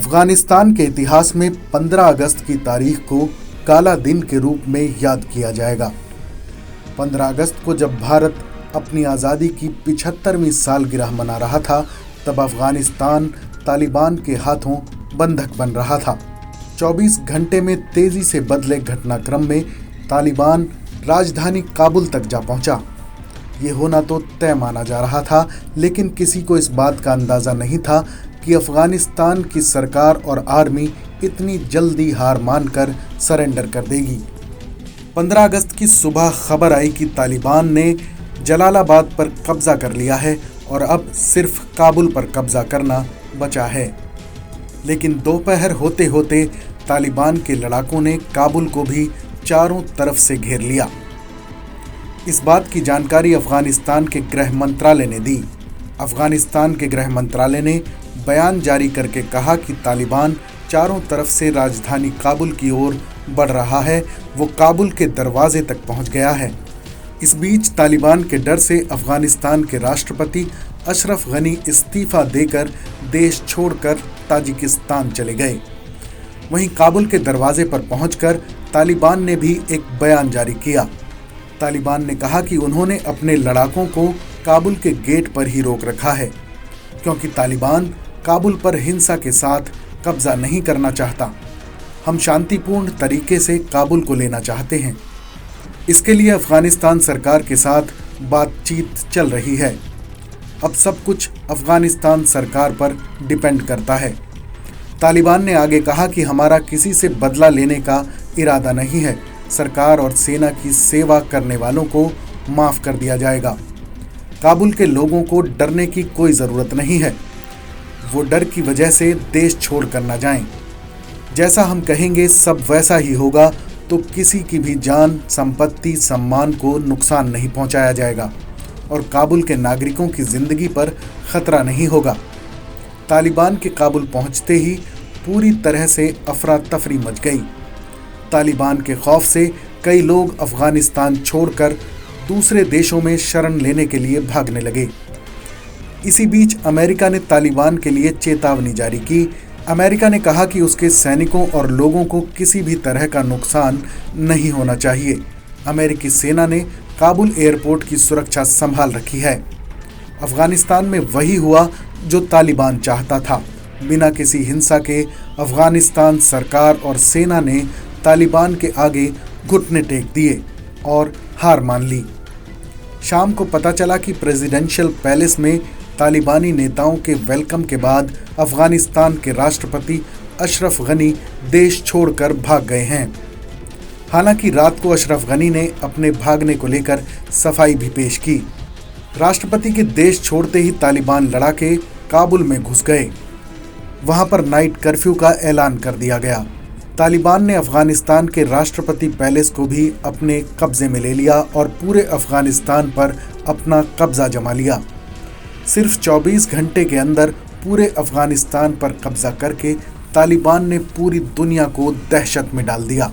अफगानिस्तान के इतिहास में 15 अगस्त की तारीख को काला दिन के रूप में याद किया जाएगा। 15 अगस्त को जब भारत अपनी आज़ादी की 75वीं सालगिरह मना रहा था, तब अफगानिस्तान तालिबान के हाथों बंधक बन रहा था। 24 घंटे में तेजी से बदले घटनाक्रम में तालिबान राजधानी काबुल तक जा पहुंचा। ये होना तो तय माना जा रहा था, लेकिन किसी को इस बात का अंदाज़ा नहीं था कि अफगानिस्तान की सरकार और आर्मी इतनी जल्दी हार मानकर सरेंडर कर देगी। 15 अगस्त की सुबह खबर आई कि तालिबान ने जलालाबाद पर कब्जा कर लिया है और अब सिर्फ काबुल पर कब्जा करना बचा है। लेकिन दोपहर होते होते तालिबान के लड़ाकों ने काबुल को भी चारों तरफ से घेर लिया। इस बात की जानकारी अफगानिस्तान के गृह मंत्रालय ने दी। अफगानिस्तान के गृह मंत्रालय ने बयान जारी करके कहा कि तालिबान चारों तरफ से राजधानी काबुल की ओर बढ़ रहा है, वो काबुल के दरवाजे तक पहुंच गया है। इस बीच तालिबान के डर से अफगानिस्तान के राष्ट्रपति अशरफ गनी इस्तीफा देकर देश छोड़कर ताजिकिस्तान चले गए। वहीं काबुल के दरवाजे पर पहुंचकर तालिबान ने भी एक बयान जारी किया। तालिबान ने कहा कि उन्होंने अपने लड़ाकों को काबुल के गेट पर ही रोक रखा है, क्योंकि तालिबान काबुल पर हिंसा के साथ कब्जा नहीं करना चाहता। हम शांतिपूर्ण तरीके से काबुल को लेना चाहते हैं। इसके लिए अफगानिस्तान सरकार के साथ बातचीत चल रही है। अब सब कुछ अफगानिस्तान सरकार पर डिपेंड करता है। तालिबान ने आगे कहा कि हमारा किसी से बदला लेने का इरादा नहीं है। सरकार और सेना की सेवा करने वालों को माफ़ कर दिया जाएगा। काबुल के लोगों को डरने की कोई ज़रूरत नहीं है। वो डर की वजह से देश छोड़ कर ना जाएं। जैसा हम कहेंगे सब वैसा ही होगा, तो किसी की भी जान, संपत्ति, सम्मान को नुकसान नहीं पहुंचाया जाएगा और काबुल के नागरिकों की ज़िंदगी पर ख़तरा नहीं होगा। तालिबान के काबुल पहुंचते ही पूरी तरह से अफरा तफरी मच गई। तालिबान के खौफ से कई लोग अफगानिस्तान छोड़कर दूसरे देशों में शरण लेने के लिए भागने लगे। इसी बीच अमेरिका ने तालिबान के लिए चेतावनी जारी की। अमेरिका ने कहा कि उसके सैनिकों और लोगों को किसी भी तरह का नुकसान नहीं होना चाहिए। अमेरिकी सेना ने काबुल एयरपोर्ट की सुरक्षा संभाल रखी है। अफगानिस्तान में वही हुआ जो तालिबान चाहता था। बिना किसी हिंसा के अफगानिस्तान सरकार और सेना ने तालिबान के आगे घुटने टेक दिए और हार मान ली। शाम को पता चला कि प्रेसिडेंशियल पैलेस में तालिबानी नेताओं के वेलकम के बाद अफगानिस्तान के राष्ट्रपति अशरफ गनी देश छोड़कर भाग गए हैं। हालांकि रात को अशरफ गनी ने अपने भागने को लेकर सफाई भी पेश की। राष्ट्रपति के देश छोड़ते ही तालिबान लड़ाके काबुल में घुस गए। वहां पर नाइट कर्फ्यू का ऐलान कर दिया गया। तालिबान ने अफगानिस्तान के राष्ट्रपति पैलेस को भी अपने कब्जे में ले लिया और पूरे अफगानिस्तान पर अपना कब्जा जमा लिया। सिर्फ 24 घंटे के अंदर पूरे अफगानिस्तान पर कब्जा करके तालिबान ने पूरी दुनिया को दहशत में डाल दिया।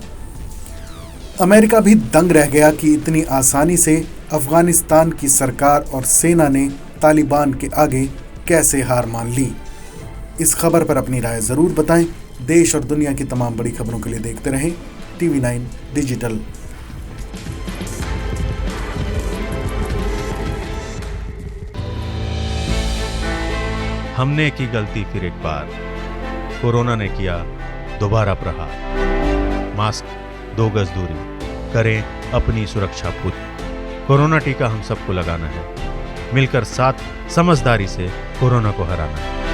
अमेरिका भी दंग रह गया कि इतनी आसानी से अफगानिस्तान की सरकार और सेना ने तालिबान के आगे कैसे हार मान ली। इस खबर पर अपनी राय ज़रूर बताएं। देश और दुनिया की तमाम बड़ी खबरों के लिए देखते रहें TV9 डिजिटल। हमने की गलती फिर एक बार, कोरोना ने किया दोबारा प्रहार। मास्क, 2 गज दूरी, करें अपनी सुरक्षा पूरी। कोरोना टीका हम सबको लगाना है। मिलकर साथ समझदारी से कोरोना को हराना है।